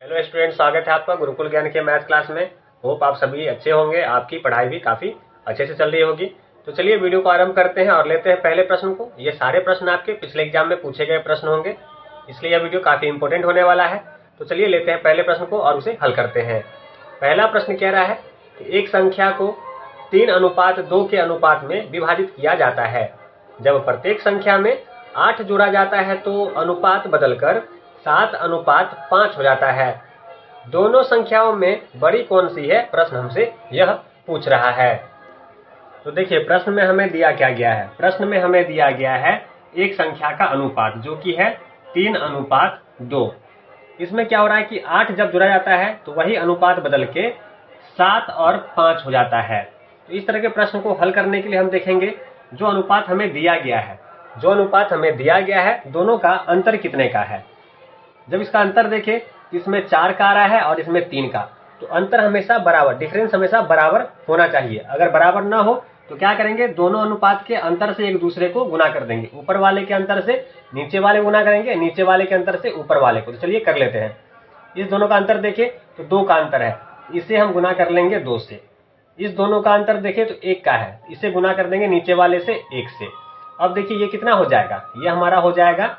Hello student, स्वागत है आपका गुरुकुल ज्ञान के मैथ क्लास में। होप आप सभी अच्छे होंगे, आपकी पढ़ाई भी काफ़ी अच्छे से चल रही होगी। तो चलिए वीडियो को आरंभ करते हैं और लेते हैं पहले प्रश्न को। ये सारे प्रश्न आपके पिछले एग्जाम में पूछे गए प्रश्न होंगे, इसलिए यह वीडियो काफ़ी इंपॉर्टेंट होने वाला है। तो चलिए लेते हैं पहले प्रश्न को और उसे हल करते हैं। पहला प्रश्न कह रहा है कि एक संख्या को 3:2 के अनुपात में विभाजित किया जाता है। जब प्रत्येक संख्या में 8 जोड़ा जाता है तो अनुपात बदलकर 7:5 हो जाता है। दोनों संख्याओं में बड़ी कौन सी है, प्रश्न हमसे यह पूछ रहा है। तो देखिए प्रश्न में हमें दिया क्या गया है। प्रश्न में हमें दिया गया है एक संख्या का अनुपात जो कि है 3:2। इसमें क्या हो रहा है कि 8 जब जोड़ा जाता है तो वही अनुपात बदल के 7 और 5 हो जाता है। तो इस तरह के प्रश्न को हल करने के लिए हम देखेंगे जो अनुपात हमें दिया गया है, दोनों का अंतर कितने का है। जब इसका अंतर देखें, इसमें 4 का आ रहा है और इसमें 3 का, तो अंतर हमेशा बराबर, डिफरेंस हमेशा बराबर होना चाहिए। अगर बराबर ना हो तो क्या करेंगे, दोनों अनुपात के अंतर से एक दूसरे को गुना कर देंगे। ऊपर वाले के अंतर से नीचे वाले गुना करेंगे, नीचे वाले के अंतर से ऊपर वाले को। तो चलिए कर लेते हैं। इस दोनों का अंतर देखें तो 2 का अंतर है, इसे हम गुना कर लेंगे 2 से। इस दोनों का अंतर देखें तो 1 का है, इसे गुना कर देंगे नीचे वाले से 1 से। अब देखिए ये कितना हो जाएगा, ये हमारा हो जाएगा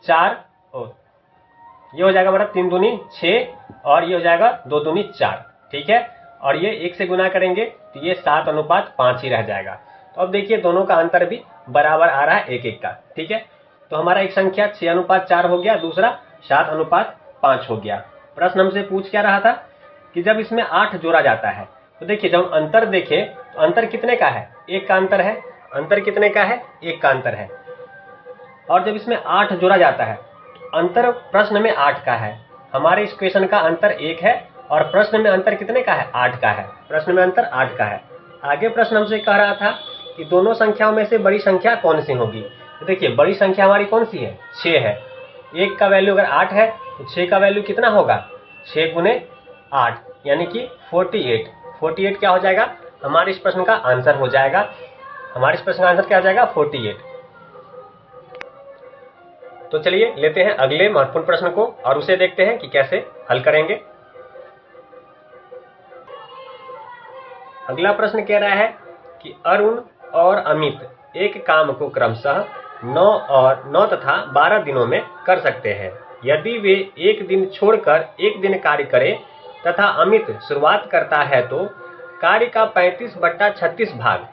4, और ये हो जाएगा हमारा 3 दूनी 6, और ये हो जाएगा 2 दूनी 4। ठीक है, और ये 1 से गुना करेंगे तो ये 7:5 ही रह जाएगा। तो अब देखिए दोनों का अंतर भी बराबर आ रहा है 1-1 का। ठीक है, तो हमारा एक संख्या 6:4 हो गया, दूसरा 7:5 हो गया। प्रश्न हमसे पूछ क्या रहा था कि जब इसमें 8 जोड़ा जाता है, तो देखिए जब अंतर देखें तो अंतर कितने का है, 1 का अंतर है। अंतर कितने का है, 1 का अंतर है। और जब इसमें 8 जोड़ा जाता है तो अंतर प्रश्न में 8 का है। हमारे इस क्वेश्चन का अंतर 1 है और प्रश्न में अंतर कितने का है, 8 का है। प्रश्न में अंतर 8 का है। आगे प्रश्न हमसे कह रहा था कि दोनों संख्याओं में से बड़ी संख्या कौन सी होगी। तो देखिए बड़ी संख्या हमारी कौन सी है, 6 है। 1 का वैल्यू अगर 8 है तो 6 का वैल्यू कितना होगा, 6 गुने 8 यानी कि 48। 48 क्या हो जाएगा, हमारे इस प्रश्न का आंसर हो जाएगा। हमारे इस प्रश्न का आंसर क्या हो जाएगा, 48। तो चलिए लेते हैं अगले महत्वपूर्ण प्रश्न को और उसे देखते हैं कि कैसे हल करेंगे। अगला प्रश्न कह रहा है कि अरुण और अमित एक काम को क्रमशः 9 तथा 12 दिनों में कर सकते हैं। यदि वे एक दिन छोड़कर एक दिन कार्य करें तथा अमित शुरुआत करता है तो कार्य का 35/36 भाग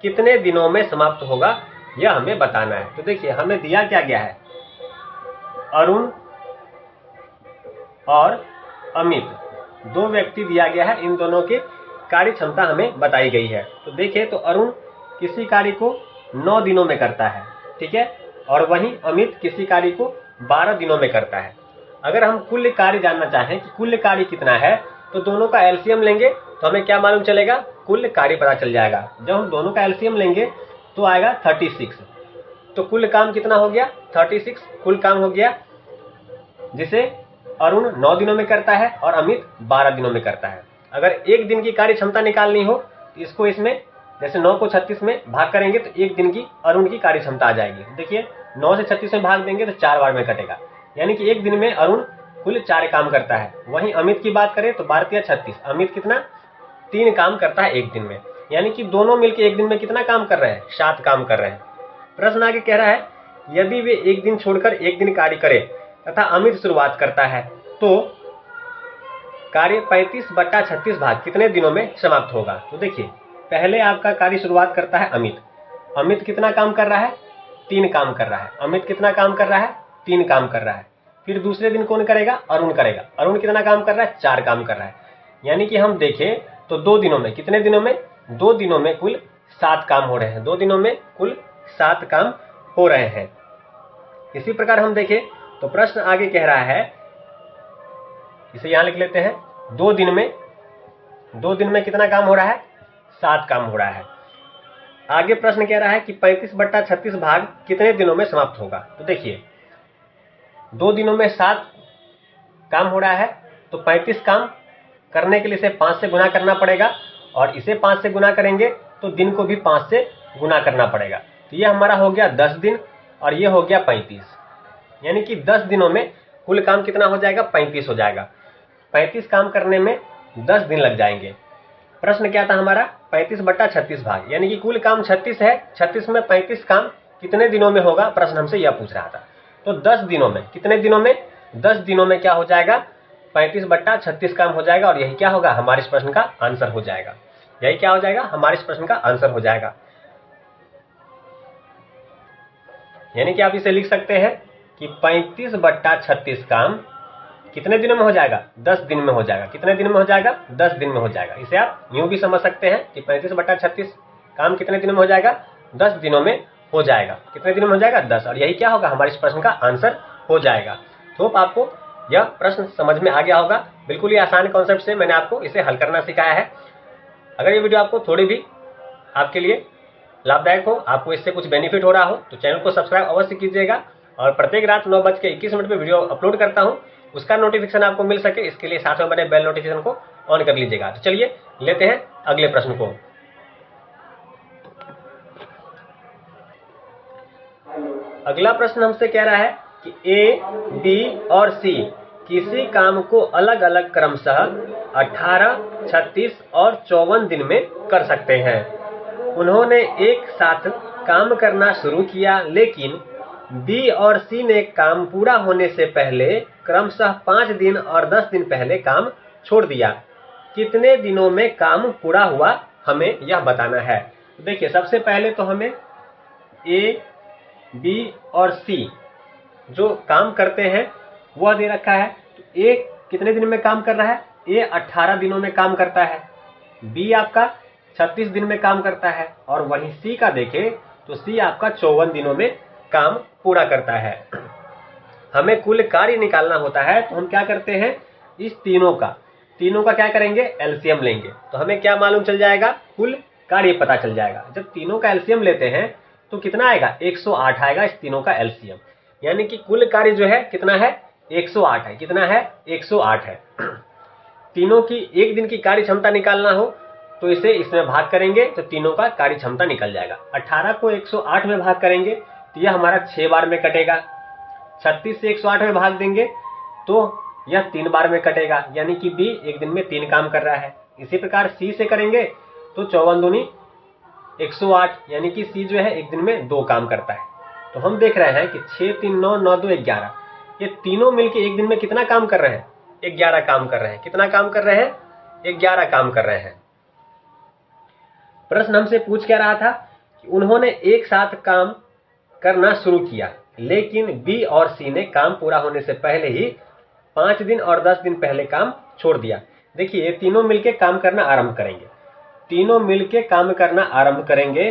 कितने दिनों में समाप्त होगा, यह हमें बताना है। तो देखिए हमें दिया क्या गया है, अरुण और अमित 2 व्यक्ति दिया गया है, इन दोनों की कार्य क्षमता हमें बताई गई है। तो देखिए तो अरुण किसी कार्य को 9 दिनों में करता है, ठीक है, और वहीं अमित किसी कार्य को 12 दिनों में करता है। अगर हम कुल कार्य जानना चाहें कि कुल कार्य कितना है तो दोनों का एलसीएम लेंगे तो हमें क्या मालूम चलेगा, कुल कार्य पता चल जाएगा। जब हम दोनों का एलसीएम लेंगे तो आएगा 36। तो कुल काम कितना हो गया, 36 कुल काम हो गया, जिसे अरुण 9 दिनों में करता है और अमित 12 दिनों में करता है। अगर एक दिन की कार्य क्षमता निकालनी हो तो इसको इसमें जैसे 9 को 36 में भाग करेंगे तो एक दिन की अरुण की कार्य क्षमता आ जाएगी। देखिए 9 से 36 में भाग देंगे तो 4 बार में कटेगा, यानी कि एक दिन में अरुण कुल 4 काम करता है। वहीं अमित की बात करें तो 12 × 36, अमित कितना 3 काम करता है एक दिन में, यानी कि दोनों मिलकर एक दिन में कितना काम कर रहे हैं, 7 काम कर रहे हैं। प्रश्न आगे कह रहा है यदि वे एक दिन छोड़कर एक दिन कार्य करें तथा अमित शुरुआत करता है तो कार्य 35/36 भाग कितने दिनों में समाप्त होगा। तो देखिए पहले आपका कार्य शुरुआत करता है अमित। अमित कितना काम कर रहा है, 3 काम कर रहा है। अमित कितना काम कर रहा है, 3 काम कर रहा है। फिर दूसरे दिन कौन करेगा, अरुण करेगा। अरुण कितना काम कर रहा है, 4 काम कर रहा है। यानी कि हम देखें तो 2 दिनों में, कितने दिनों में, 2 दिनों में कुल 7 काम हो रहे हैं। 2 दिनों में कुल 7 काम हो रहे हैं। इसी प्रकार हम देखें तो प्रश्न आगे कह रहा है, इसे यहां लिख लेते हैं, 2 दिन में कितना काम हो रहा है, 7 काम हो रहा है। आगे प्रश्न कह रहा है कि 35/36 भाग कितने दिनों में समाप्त होगा। तो देखिए 2 दिनों में 7 काम हो रहा है तो 35 काम करने के लिए इसे 5 से गुना करना पड़ेगा, और इसे 5 से गुना करेंगे तो दिन को भी 5 से गुना करना पड़ेगा। तो ये हमारा हो गया 10 दिन और ये हो गया 35, यानी कि 10 दिनों में कुल काम कितना हो जाएगा, 35 हो जाएगा। 35 काम करने में 10 दिन लग जाएंगे। प्रश्न क्या था हमारा, 35/36 भाग, यानी कि कुल काम 36 है, 36 में 35 काम कितने दिनों में होगा, प्रश्न हमसे यह पूछ रहा था। तो 10 दिनों में, कितने दिनों में, 10 दिनों में क्या हो जाएगा, 35/36 काम हो जाएगा। और यही क्या होगा, हमारे इस प्रश्न का आंसर हो जाएगा। यही क्या हो जाएगा, हमारे इस प्रश्न का आंसर हो जाएगा। यानी कि आप इसे लिख सकते हैं कि 35/36 काम कितने दिनों में हो जाएगा, 10 दिन में हो जाएगा। कितने दिन में हो जाएगा, 10 दिन में हो जाएगा। इसे आप यूं भी समझ सकते हैं कि 35/36 काम कितने दिनों में हो जाएगा, 10 दिनों में हो जाएगा। कितने दिनों में हो जाएगा, 10। और यही क्या होगा, हमारे इस प्रश्न का आंसर हो जाएगा। तो आपको यह प्रश्न समझ में आ गया होगा। बिल्कुल ही आसान कॉन्सेप्ट से मैंने आपको इसे हल करना सिखाया है। अगर ये वीडियो आपको थोड़ी भी आपके लिए लाभदायक हो, आपको इससे कुछ बेनिफिट हो रहा हो, तो चैनल को सब्सक्राइब अवश्य कीजिएगा। और प्रत्येक रात 9:21 पे वीडियो अपलोड करता हूं, उसका नोटिफिकेशन आपको मिल सके, इसके लिए साथ में बने बेल नोटिफिकेशन को ऑन कर लीजिएगा। तो चलिए लेते हैं अगले प्रश्न को। अगला प्रश्न हमसे कह रहा है कि ए, बी और सी किसी काम को अलग अलग क्रमशः 18, 36 और 54 दिन में कर सकते हैं। उन्होंने एक साथ काम करना शुरू किया, लेकिन बी और सी ने काम पूरा होने से पहले क्रमशः 5 दिन और 10 दिन पहले काम छोड़ दिया। कितने दिनों में काम पूरा हुआ, हमें यह बताना है। देखिए, सबसे पहले तो हमें ए, बी और सी जो काम करते हैं वह दे रखा है। तो ए कितने दिन में काम कर रहा है, ए 18 दिनों में काम करता है, बी आपका 36 दिन में काम करता है, और वहीं सी का देखें तो सी आपका 54 दिनों में काम पूरा करता है। हमें कुल कार्य निकालना होता है, तो हम क्या करते हैं, इस तीनों का क्या करेंगे, एलसीएम लेंगे। तो हमें क्या मालूम चल जाएगा, कुल कार्य पता चल जाएगा। जब तीनों का एलसीएम लेते हैं तो कितना आएगा, 108 आएगा इस तीनों का एलसीएम। यानी कि कुल कार्य जो है कितना है, 108 है। कितना है, 108 है। तीनों की एक दिन की कार्य क्षमता निकालना हो तो इसे इसमें भाग करेंगे तो तीनों का कार्य क्षमता निकल जाएगा। 18 को 108 में भाग करेंगे तो यह हमारा 6 बार में कटेगा। 36 से 108 में भाग देंगे तो यह 3 बार में कटेगा, यानी कि बी एक दिन में 3 काम कर रहा है। इसी प्रकार सी से करेंगे तो 54 दूनी 108, यानी कि सी जो है एक दिन में 2 काम करता है। तो हम देख रहे हैं कि 6, 3, 9, 9, 2, 11, ये तीनों मिलके एक दिन में कितना काम कर रहे हैं, 11 काम कर रहे हैं। कितना काम कर रहे हैं, 11 काम कर रहे हैं। प्रश्न हमसे पूछ क्या रहा था कि उन्होंने एक साथ काम करना शुरू किया, लेकिन बी और सी ने काम पूरा होने से पहले ही 5 दिन और 10 दिन पहले काम छोड़ दिया। देखिए, ये तीनों मिलके काम करना आरंभ करेंगे। तीनों मिलके काम करना आरंभ करेंगे,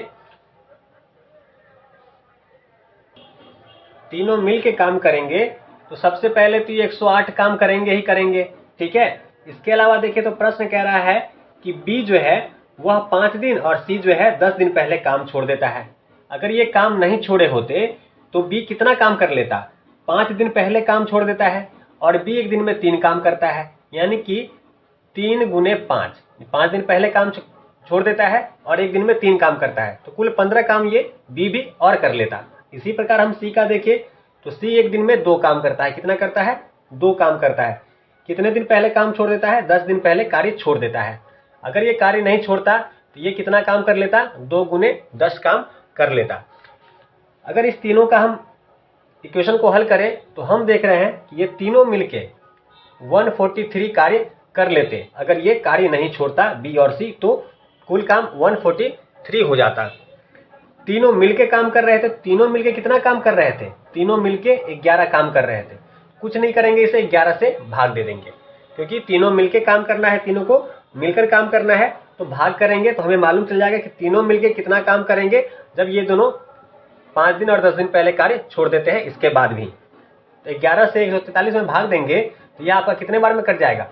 तीनों मिलके काम करेंगे तो सबसे पहले तो ये 108 काम करेंगे ही करेंगे, ठीक है। इसके अलावा देखिए तो प्रश्न कह रहा है कि बी जो है वह 5 दिन और सी जो है 10 दिन पहले काम छोड़ देता है। अगर ये काम नहीं छोड़े होते तो बी कितना काम कर लेता, 5 दिन पहले काम छोड़ देता है, और बी एक दिन में 3 काम करता है, यानी कि 3 गुने 5, 5 दिन पहले काम छोड़ देता है और एक दिन में 3 काम करता है, तो कुल 15 काम ये बी भी और कर लेता। इसी प्रकार हम सी का देखें तो सी एक दिन में 2 काम करता है। कितना करता है, 2 काम करता है। कितने दिन पहले काम छोड़ देता है, 10 दिन पहले कार्य छोड़ देता है। अगर ये कार्य नहीं छोड़ता तो ये कितना काम कर लेता, 2 गुने 10 काम कर लेता। अगर इस तीनों का हम इक्वेशन को हल करें तो हम देख रहे हैं कि ये तीनों मिलके 143 कार्य कर लेते। अगर ये कार्य नहीं छोड़ता बी और सी तो कुल काम 143 हो जाता। तीनों मिलके काम कर रहे थे, तीनों मिलके कितना काम कर रहे थे, तीनों मिलके 11 काम कर रहे थे। कुछ नहीं करेंगे, इसे 11 से भाग दे देंगे, क्योंकि तीनों मिलके काम करना है, तीनों को मिलकर काम करना है, तो भाग करेंगे तो हमें मालूम चल जाएगा कि तीनों मिलके कितना काम करेंगे जब ये दोनों 5 दिन और 10 दिन पहले कार्य छोड़ देते हैं। इसके बाद भी तो 11 से 143 में भाग देंगे तो यह आपका कितने बार में कट जाएगा,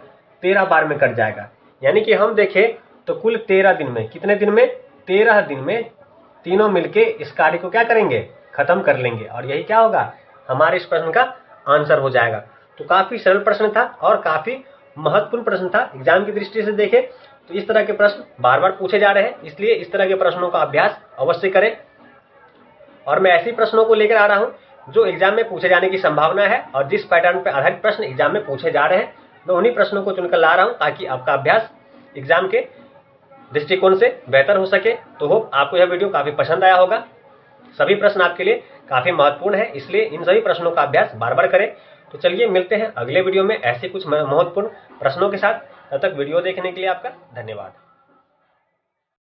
13 बार में कट जाएगा। यानी कि हम देखें तो कुल 13 दिन में, कितने दिन में, 13 दिन में तीनों मिलके इस कार्य को क्या करेंगे, खत्म कर लेंगे, और यही क्या होगा, हमारे इस प्रश्न का आंसर हो जाएगा। तो काफी सरल प्रश्न था और काफी महत्वपूर्ण प्रश्न था। एग्जाम की दृष्टि से देखें तो इस तरह के प्रश्न बार बार पूछे जा रहे हैं, इसलिए इस तरह के प्रश्नों का अभ्यास अवश्य करें। और मैं ऐसे प्रश्नों को लेकर आ रहा हूं जो एग्जाम में पूछे जाने की संभावना है और जिस पैटर्न पर आधारित प्रश्न एग्जाम में पूछे जा रहे हैं, मैं उन्हीं प्रश्नों को चुनकर ला रहा हूं ताकि आपका अभ्यास एग्जाम के दृष्टिकोण से बेहतर हो सके। तो होप आपको यह वीडियो काफी पसंद आया होगा। सभी प्रश्न आपके लिए काफी महत्वपूर्ण है, इसलिए इन सभी प्रश्नों का अभ्यास बार बार करें। तो चलिए मिलते हैं अगले वीडियो में ऐसे कुछ महत्वपूर्ण प्रश्नों के साथ। तब तक वीडियो देखने के लिए आपका धन्यवाद।